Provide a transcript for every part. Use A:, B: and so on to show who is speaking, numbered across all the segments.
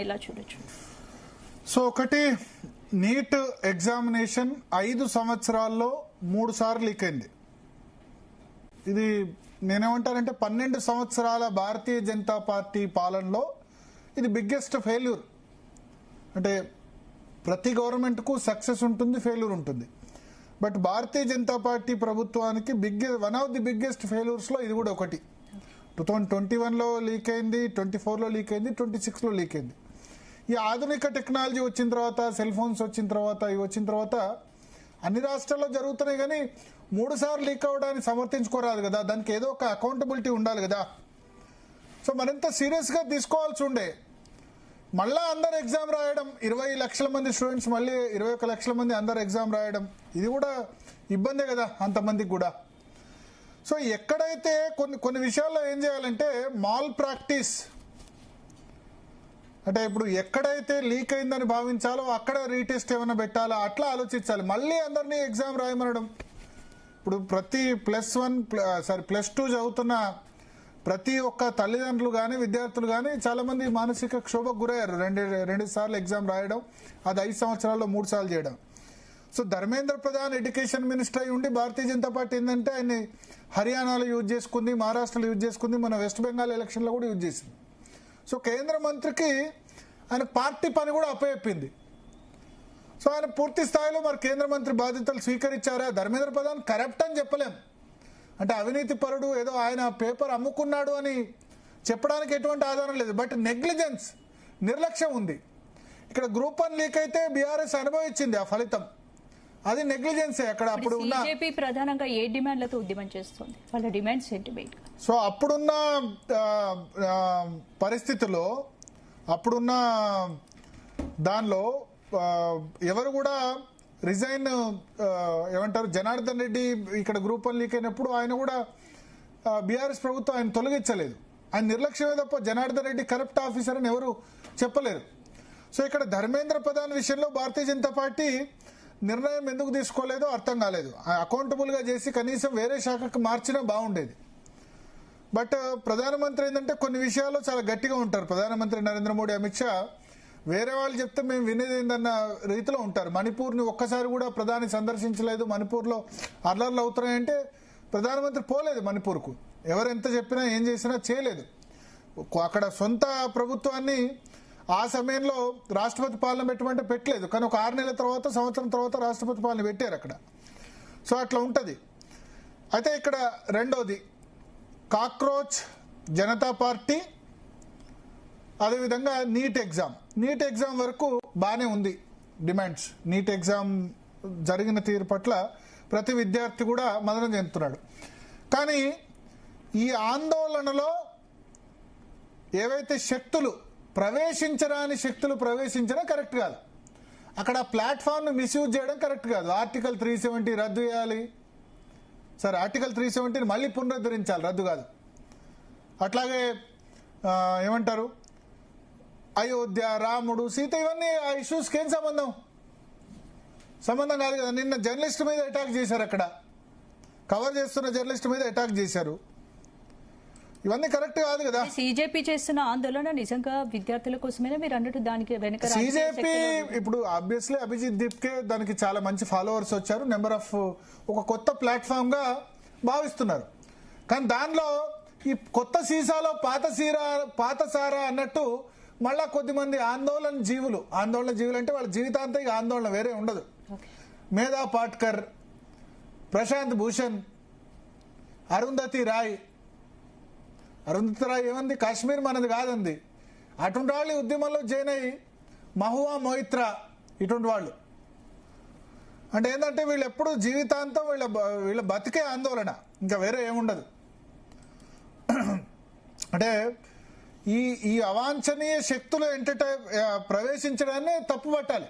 A: ఎలా చూడొచ్చు?
B: సో ఒకటి, నీట్ ఎగ్జామినేషన్ 5 సంవత్సరాల్లో 3 సార్లు లీక్ అయింది. ఇది నేనేమంటానంటే 12 సంవత్సరాల భారతీయ జనతా పార్టీ పాలనలో ఇది బిగ్గెస్ట్ ఫెయిల్యూర్. అంటే ప్రతి గవర్నమెంట్కు సక్సెస్ ఉంటుంది, ఫెయిల్యూర్ ఉంటుంది. బట్ భారతీయ జనతా పార్టీ ప్రభుత్వానికి వన్ ఆఫ్ ది బిగ్గెస్ట్ ఫెయిల్యూర్స్లో ఇది కూడా ఒకటి. 2021లో లీక్ అయింది, 24లో లీక్ అయింది, 26లో లీక్ అయింది. ఈ ఆధునిక టెక్నాలజీ వచ్చిన తర్వాత, సెల్ ఫోన్స్ వచ్చిన తర్వాత, ఇవి వచ్చిన తర్వాత అన్ని రాష్ట్రాల్లో జరుగుతున్నాయి. కానీ 3 సార్లు లీక్ అవ్వడానికి సమర్థించుకోరాదు కదా, దానికి ఏదో ఒక అకౌంటబిలిటీ ఉండాలి కదా. సో మరింత సీరియస్గా తీసుకోవాల్సి ఉండే. మళ్ళా అందరు ఎగ్జామ్ రాయడం, 20 లక్షల మంది స్టూడెంట్స్ మళ్ళీ 21 లక్షల మంది అందరు ఎగ్జామ్ రాయడం, ఇది కూడా ఇబ్బందే కదా అంతమందికి కూడా. సో ఎక్కడైతే కొన్ని విషయాల్లో ఏం చేయాలంటే మాల్ ప్రాక్టీస్, అంటే ఇప్పుడు ఎక్కడైతే లీక్ అయిందని భావించాలో అక్కడ రీటెస్ట్ ఏమైనా పెట్టాలా, అట్లా ఆలోచించాలి. మళ్ళీ అందరినీ ఎగ్జామ్ రాయమనడం, ఇప్పుడు ప్రతి +2 చదువుతున్న ప్రతి ఒక్క తల్లిదండ్రులు కానీ విద్యార్థులు కానీ చాలామంది మానసిక క్షోభకు గురయ్యారు. రెండు సార్లు ఎగ్జామ్ రాయడం, అది 5 సంవత్సరాల్లో 3 సార్లు చేయడం. So Dharmendra Pradhan education minister అయి ఉండి భారతీయ జనతా పార్టీ ఏంటంటే ఆయన్ని హర్యానాలో యూజ్ చేసుకుంది, మహారాష్ట్రలో యూజ్ చేసుకుంది, మన వెస్ట్ బెంగాల్ ఎలక్షన్లో కూడా యూజ్ చేసింది. సో కేంద్ర మంత్రికి ఆయన పార్టీ పని కూడా అప్పచెప్పింది. సో ఆయన పూర్తి స్థాయిలో మరి కేంద్ర మంత్రి బాధ్యతలు స్వీకరించారా? ధర్మేంద్ర ప్రధాన్ కరప్ట్ అని చెప్పలేం, అంటే అవినీతి పరుడు, ఏదో ఆయన పేపర్ అమ్ముకున్నాడు అని చెప్పడానికి ఎటువంటి ఆధారం లేదు. బట్ నెగ్లిజెన్స్, నిర్లక్ష్యం ఉంది. ఇక్కడ గ్రూప్ 1 లీక్ అయితే బీఆర్ఎస్ అనుభవించింది ఆ ఫలితం, అది నెగ్లిజెన్సే. అక్కడ అప్పుడు ఉన్న
A: బీజేపీ ప్రధానంగా ఏ డిమాండ్లతో ఉద్యమం చేస్తుంది, వాళ్ళ డిమాండ్స్ ఏంటి?
B: సో అప్పుడున్న పరిస్థితుల్లో, అప్పుడున్న దానిలో ఎవరు కూడా రిజైన్ ఏమంటారు, జనార్దన్ రెడ్డి ఇక్కడ గ్రూప్ 1 లీక్ అయినప్పుడు ఆయన కూడా బీఆర్ఎస్ ప్రభుత్వం ఆయన తొలగించలేదు. ఆయన నిర్లక్ష్యమే తప్ప జనార్దన్ రెడ్డి కరప్ట్ ఆఫీసర్ అని ఎవరు చెప్పలేరు. సో ఇక్కడ ధర్మేంద్ర ప్రధాన్ విషయంలో భారతీయ జనతా పార్టీ నిర్ణయం ఎందుకు తీసుకోలేదో అర్థం కాలేదు. అకౌంటబుల్గా చేసి కనీసం వేరే శాఖకు మార్చినా బాగుండేది. బట్ ప్రధానమంత్రి ఏంటంటే కొన్ని విషయాల్లో చాలా గట్టిగా ఉంటారు. ప్రధానమంత్రి నరేంద్ర మోడీ, అమిత్ షా వేరే వాళ్ళు చెప్తే మేము వినేది ఏందన్న రీతిలో ఉంటారు. మణిపూర్ని ఒక్కసారి కూడా ప్రధాని సందర్శించలేదు. మణిపూర్లో అల్లర్లు అవుతున్నాయంటే ప్రధానమంత్రి పోలేదు మణిపూర్కు. ఎవరెంత చెప్పినా ఏం చేసినా చేయలేదు. అక్కడ సొంత ప్రభుత్వాన్ని ఆ సమయంలో రాష్ట్రపతి పాలన పెట్టమంటే పెట్టలేదు. కానీ ఒక 6 నెలల తర్వాత, సంవత్సరం తర్వాత రాష్ట్రపతి పాలన పెట్టారు అక్కడ. సో అట్లా ఉంటుంది. అయితే ఇక్కడ రెండోది కాక్రోచ్ జనతా పార్టీ, అదేవిధంగా నీట్ ఎగ్జామ్ వరకు బాగానే ఉంది డిమాండ్స్. నీట్ ఎగ్జామ్ జరిగిన తీరు పట్ల ప్రతి విద్యార్థి కూడా మదనం చెందుతున్నాడు. కానీ ఈ ఆందోళనలో ఏవైతే శక్తులు ప్రవేశించరాని శక్తులు ప్రవేశించడం కరెక్ట్ కాదు. అక్కడ ప్లాట్ఫామ్ను మిస్యూజ్ చేయడం కరెక్ట్ కాదు. ఆర్టికల్ 370 రద్దు చేయాలి. సరే, ఆర్టికల్ 370ని మళ్ళీ పునరుద్ధరించాలి, రద్దు కాదు. అట్లాగే ఏమంటారు, అయోధ్య, రాముడు, సీత, ఇవన్నీ ఆ ఇష్యూస్కి ఏం సంబంధం కాదు కదా. నిన్న జర్నలిస్ట్ మీద అటాక్ చేశారు, అక్కడ కవర్ చేస్తున్న జర్నలిస్ట్ మీద అటాక్ చేశారు. ఇవన్నీ కరెక్ట్ కాదు కదా.
A: బీజేపీ చేస్తున్న ఆందోళన నిజంగా విద్యార్థుల కోసమేనా మీరు అన్నట్టు? దానికి వెనక
B: బీజేపీ ఇప్పుడు ఆబ్వియస్లీ అభిజిత్ దీప్కే దానికి చాలా మంచి ఫాలోవర్స్ వచ్చారు, నెంబర్ ఆఫ్ ఒక కొత్త ప్లాట్ఫామ్ గా భావిస్తున్నారు. కానీ దానిలో ఈ కొత్త సీసాలో పాత సారా అన్నట్టు మళ్ళా కొద్దిమంది ఆందోళన జీవులు అంటే వాళ్ళ జీవితాంతం ఇక ఆందోళన వేరే ఉండదు. మేధా పాట్కర్, ప్రశాంత్ భూషణ్, అరుంధతి రాయ్ ఏమంది, కాశ్మీర్ మనది కాదంది. అటువంటి వాళ్ళు ఉద్యమంలో జాయిన్ అయ్యి, మహువా మొయిత్రా, ఇటువంటి వాళ్ళు అంటే ఏంటంటే వీళ్ళు ఎప్పుడు జీవితాంతం వీళ్ళ బతికే ఆందోళన, ఇంకా వేరే ఏముండదు. అంటే ఈ అవాంఛనీయ శక్తులు ప్రవేశించడాన్ని తప్పు పట్టాలి.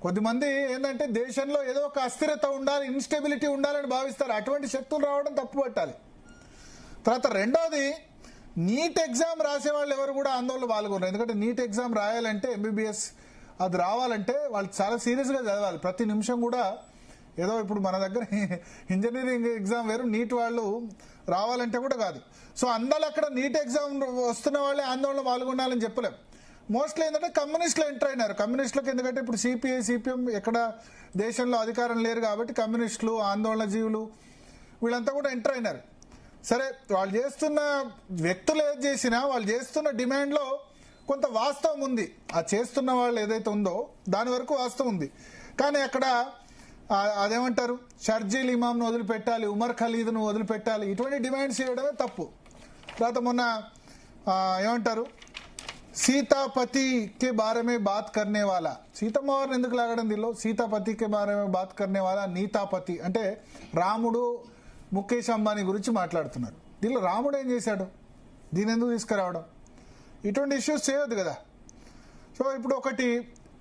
B: కొద్దిమంది ఏంటంటే దేశంలో ఏదో ఒక అస్థిరత ఉండాలి, ఇన్స్టెబిలిటీ ఉండాలని భావిస్తారు. అటువంటి శక్తులు రావడం తప్పు పట్టాలి. తర్వాత రెండోది, నీట్ ఎగ్జామ్ రాసే వాళ్ళు ఎవరు కూడా ఆందోళన పాల్గొన్నారు. ఎందుకంటే నీట్ ఎగ్జామ్ రాయాలంటే, MBBS అది రావాలంటే వాళ్ళు చాలా సీరియస్గా చదవాలి. ప్రతి నిమిషం కూడా ఏదో ఇప్పుడు మన దగ్గర ఇంజనీరింగ్ ఎగ్జామ్ వేరు, నీట్ వాళ్ళు రావాలంటే కూడా కాదు. సో అందరూ అక్కడ నీట్ ఎగ్జామ్ వస్తున్న వాళ్ళే ఆందోళన పాల్గొనాలని చెప్పలేం. మోస్ట్లీ ఏంటంటే కమ్యూనిస్టులు ఎంటర్ అయినారు. కమ్యూనిస్టులకు ఎందుకంటే ఇప్పుడు సిపిఐ సిపిఎం ఎక్కడ దేశంలో అధికారం లేరు కాబట్టి కమ్యూనిస్టులు, ఆందోళన జీవులు వీళ్ళంతా కూడా ఎంటర్ అయినారు. సరే, వాళ్ళు చేస్తున్న వ్యక్తులు ఏది చేసినా వాళ్ళు చేస్తున్న డిమాండ్లో కొంత వాస్తవం ఉంది. ఆ చేస్తున్న వాళ్ళు ఏదైతే ఉందో దాని వరకు వాస్తవం ఉంది. కానీ అక్కడ అదేమంటారు, షర్జీల్ ఇమామ్ను వదిలిపెట్టాలి, ఉమర్ ఖలీద్ను వదిలిపెట్టాలి, ఇటువంటి డిమాండ్స్ చేయడమే తప్పు. తర్వాత మొన్న ఏమంటారు, సీతాపతికే బారమే బాత్ కర్నే వాలా, సీతమ్మ వారిని ఎందుకు లాగడం దీనిలో, సీతాపతికే బారమే బాత్ కర్నే వాలా నీతాపతి అంటే రాముడు ముఖేష్ అంబానీ గురించి మాట్లాడుతున్నారు. దీనిలో రాముడు ఏం చేశాడు, దీని ఎందుకు తీసుకురావడం, ఇటువంటి ఇష్యూస్ చేయొద్దు కదా. సో ఇప్పుడు ఒకటి,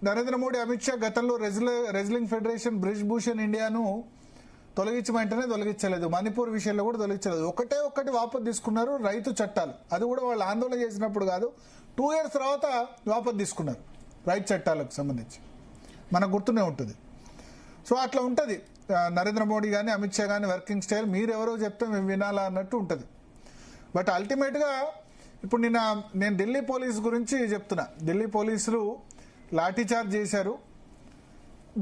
B: నరేంద్ర మోడీ అమిత్ షా గతంలో రెజ్లింగ్ ఫెడరేషన్ బ్రిజ్ భూషణ్ ఇండియాను తొలగించమంటేనే తొలగించలేదు, మణిపూర్ విషయంలో కూడా తొలగించలేదు. ఒకటి వాపసు తీసుకున్నారు, రైతు చట్టాలు. అది కూడా వాళ్ళు ఆందోళన చేసినప్పుడు కాదు, 2 years తర్వాత వాపసు తీసుకున్నారు రైతు చట్టాలకు సంబంధించి. మనకు గుర్తునే ఉంటుంది. సో అట్లా ఉంటుంది నరేంద్ర మోడీ కానీ అమిత్ షా కానీ వర్కింగ్ స్టైల్. మీరెవరో చెప్తే మేము వినాలా అన్నట్టు ఉంటుంది. బట్ అల్టిమేట్గా ఇప్పుడు నేను ఢిల్లీ పోలీస్ గురించి చెప్తున్నా. ఢిల్లీ పోలీసులు లాఠీచార్జ్ చేశారు,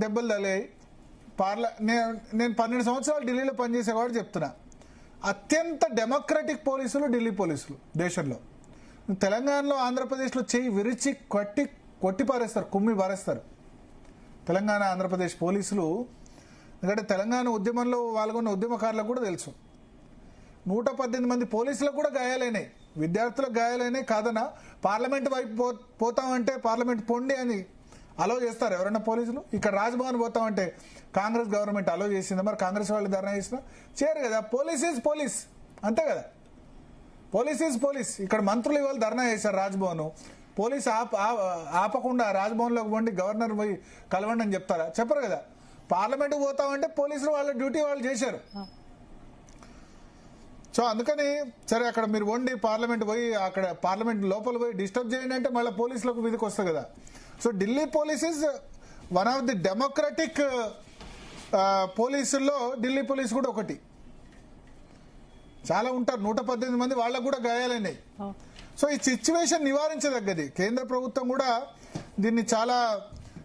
B: దెబ్బలు తగిలాయి. నేను 12 సంవత్సరాలు ఢిల్లీలో పనిచేసే కాబట్టి చెప్తున్నా, అత్యంత డెమోక్రటిక్ పోలీసులు ఢిల్లీ పోలీసులు దేశంలో. తెలంగాణలో, ఆంధ్రప్రదేశ్లో చెయ్యి విరిచి కొట్టి పారేస్తారు, కుమ్మి పారేస్తారు తెలంగాణ ఆంధ్రప్రదేశ్ పోలీసులు. ఎందుకంటే తెలంగాణ ఉద్యమంలో పాల్గొన్న ఉద్యమకారులకు కూడా తెలుసు, 118 మంది పోలీసులకు కూడా గాయాలైనాయి, విద్యార్థులకు గాయాలైనాయి. కాదనా పార్లమెంట్ వైపు పోతామంటే పార్లమెంట్ పొండి అని అలో చేస్తారు ఎవరైనా పోలీసులు? ఇక్కడ రాజ్భవన్ పోతామంటే కాంగ్రెస్ గవర్నమెంట్ అలో చేసిందా? మరి కాంగ్రెస్ వాళ్ళు ధర్నా చేసినా చేయరు కదా. పోలీస్ ఈజ్ పోలీస్, అంతే కదా. Police is police. ఇక్కడ మంత్రులు ఇవాళ ధర్నా చేశారు రాజ్భవన్, పోలీస్ ఆపకుండా రాజ్భవన్లోకి పోండి, గవర్నర్ పోయి కలవండి అని చెప్తారా? చెప్పరు కదా. పార్లమెంట్కి పోతామంటే పోలీసులు వాళ్ళ డ్యూటీ వాళ్ళు చేశారు. సో అందుకని సరే అక్కడ మీరు వండి పార్లమెంట్ పోయి అక్కడ పార్లమెంట్ లోపల పోయి డిస్టర్బ్ చేయండి అంటే మళ్ళీ పోలీసులకు మీదకి వస్తుంది కదా. So Delhi police is one of the democratic పోలీసుల్లో ఢిల్లీ పోలీస్ కూడా ఒకటి. చాలా ఉంటారు, 118 మంది, వాళ్ళకు కూడా గాయాలైనాయి. సో ఈ సిచ్యువేషన్ నివారించదగ్గది. కేంద్ర ప్రభుత్వం కూడా దీన్ని చాలా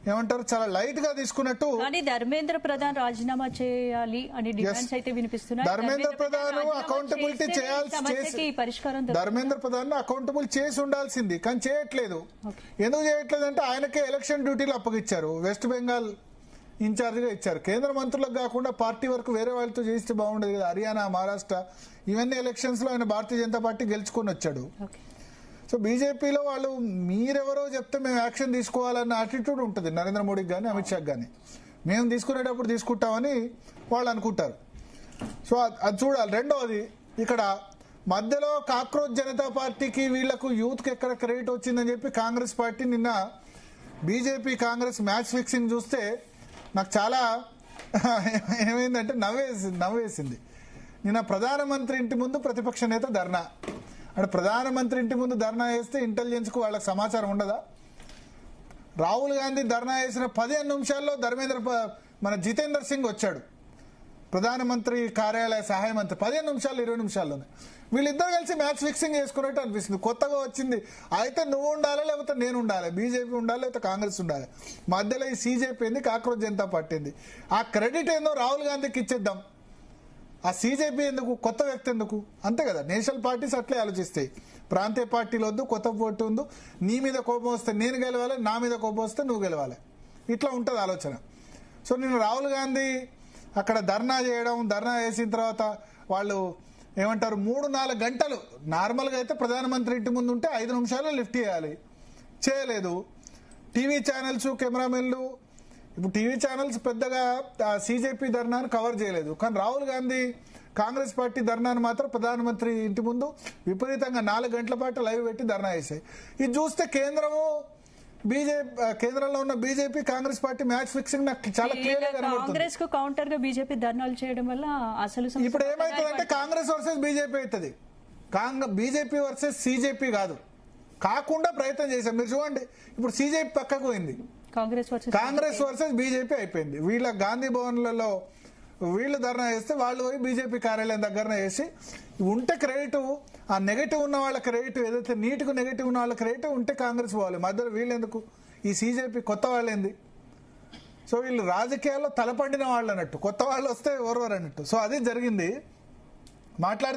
B: ఏమంటారు, చాలా లైట్ గా తీసుకున్నట్టు.
A: కానీ ధర్మేంద్ర ప్రధాన్ రాజీనామా చేయాలి అని డిమాండ్స్ అయితే వినిపిస్తున్నాయి.
B: ధర్మేంద్ర ప్రధాన్ అకౌంటబిలిటీ ధర్మేంద్ర ప్రధాన్ అకౌంటబుల్ చేసి ఉండాల్సింది, కానీ చేయట్లేదు. ఎందుకు చేయట్లేదు అంటే ఆయనకే ఎలక్షన్ డ్యూటీలు అప్పగిచ్చారు, వెస్ట్ బెంగాల్ ఇన్ఛార్జ్ గా ఇచ్చారు. కేంద్ర మంత్రులకు కాకుండా పార్టీ వరకు వేరే వాళ్ళతో చేస్తే బాగుండేది కదా. హర్యానా, మహారాష్ట్ర ఇవన్నీ ఎలక్షన్స్ లో ఆయన భారతీయ జనతా పార్టీ గెలుచుకొని వచ్చాడు. సో బీజేపీలో వాళ్ళు మీరెవరో చెప్తే మేము యాక్షన్ తీసుకోవాలన్న యాటిట్యూడ్ ఉంటుంది నరేంద్ర మోడీకి కానీ అమిత్ షాకి కానీ. మేము తీసుకునేటప్పుడు తీసుకుంటామని వాళ్ళు అనుకుంటారు. సో అది చూడాలి. రెండవది, ఇక్కడ మధ్యలో కాక్రోచ్ జనతా పార్టీకి వీళ్లకు యూత్కి ఎక్కడ క్రెడిట్ వచ్చిందని చెప్పి కాంగ్రెస్ పార్టీ నిన్న బీజేపీ కాంగ్రెస్ మ్యాచ్ ఫిక్సింగ్ చూస్తే నాకు చాలా ఏమైందంటే నవ్వేసింది. నిన్న ప్రధానమంత్రి ఇంటి ముందు ప్రతిపక్ష నేత ధర్నా. అంటే ప్రధానమంత్రి ఇంటి ముందు ధర్నా చేస్తే ఇంటెలిజెన్స్ కు వాళ్ళకి సమాచారం ఉండదా? రాహుల్ గాంధీ ధర్నా చేసిన 15 నిమిషాల్లో మన జితేందర్ సింగ్ వచ్చాడు, ప్రధానమంత్రి కార్యాలయ సహాయ మంత్రి. 15 నిమిషాలు 20 నిమిషాల్లోనే వీళ్ళిద్దరు కలిసి మ్యాచ్ ఫిక్సింగ్ చేసుకున్నట్టు అనిపిస్తుంది. కొత్తగా వచ్చింది అయితే నువ్వు ఉండాలి, లేకపోతే నేను ఉండాలి, బీజేపీ ఉండాలి, లేకపోతే కాంగ్రెస్ ఉండాలి. మధ్యలో ఈ సీజేపీ ఏంది, కాక్రోచ్ జనతా పార్టీ ఏంది? ఆ క్రెడిట్ ఏందో రాహుల్ గాంధీకి ఇచ్చేద్దాం. ఆ సీజేపీ ఎందుకు, కొత్త వ్యక్తి ఎందుకు? అంతే కదా. నేషనల్ పార్టీస్ అట్లే ఆలోచిస్తాయి. ప్రాంతీయ పార్టీలు వద్దు, కొత్త పార్టీ ఉంది. నీ మీద కోపం వస్తే నేను గెలవాలి, నా మీద కోపం వస్తే నువ్వు గెలవాలి, ఇట్లా ఉంటుంది ఆలోచన. సో నేను రాహుల్ గాంధీ అక్కడ ధర్నా చేయడం, ధర్నా చేసిన తర్వాత వాళ్ళు ఏమంటారు 3-4 గంటలు, నార్మల్గా అయితే ప్రధానమంత్రి ఇంటి ముందు ఉంటే 5 నిమిషాలు లిఫ్ట్ చేయాలి, చేయలేదు. టీవీ ఛానల్స్, కెమెరామెన్లు, ఇప్పుడు టీవీ ఛానల్స్ పెద్దగా సీజేపీ ధర్నాను కవర్ చేయలేదు. కానీ రాహుల్ గాంధీ కాంగ్రెస్ పార్టీ ధర్నాను మాత్రం ప్రధానమంత్రి ఇంటి ముందు విపరీతంగా 4 గంటల పాటు లైవ్ పెట్టి ధర్నా చేశాయి. ఇది చూస్తే కేంద్రంలో ఉన్న BJP Congress party match fixing నాకు చాలా క్లియర్ గా కనబడుతుంది.
A: కాంగ్రెస్ కు కౌంటర్ గా బీజేపీ ధర్నాలు చేయడం వల్ల అసలు
B: ఇప్పుడు ఏమైతుందంటే కాంగ్రెస్ వర్సెస్ బీజేపీ అవుతుంది. బీజేపీ వర్సెస్ సీజేపీ కాదు, కాకుండా ప్రయత్నం చేశాం. మీరు చూడండి, ఇప్పుడు సీజేపీ పక్కకు పోయింది, కాంగ్రెస్ వర్సెస్ బీజేపీ అయిపోయింది. వీళ్ళ గాంధీ భవన్లలో వీళ్ళు ధర్నా చేస్తే వాళ్ళు పోయి బీజేపీ కార్యాలయం దగ్గరనే చేసి ఉంటే క్రెడిట్, ఆ నెగటివ్ ఉన్న వాళ్ళ క్రెడిట్ ఏదైతే నీట్కు నెగటివ్ ఉన్న వాళ్ళ క్రెడిట్ ఉంటే కాంగ్రెస్ పోవాలి, మధ్యలో వీళ్ళు ఎందుకు, ఈ సీజేపీ కొత్త వాళ్ళు ఏంది. సో వీళ్ళు రాజకీయాల్లో తలపండిన వాళ్ళు అన్నట్టు, కొత్త వాళ్ళు వస్తే ఎవరు అన్నట్టు. సో అది జరిగింది. మాట్లాడితే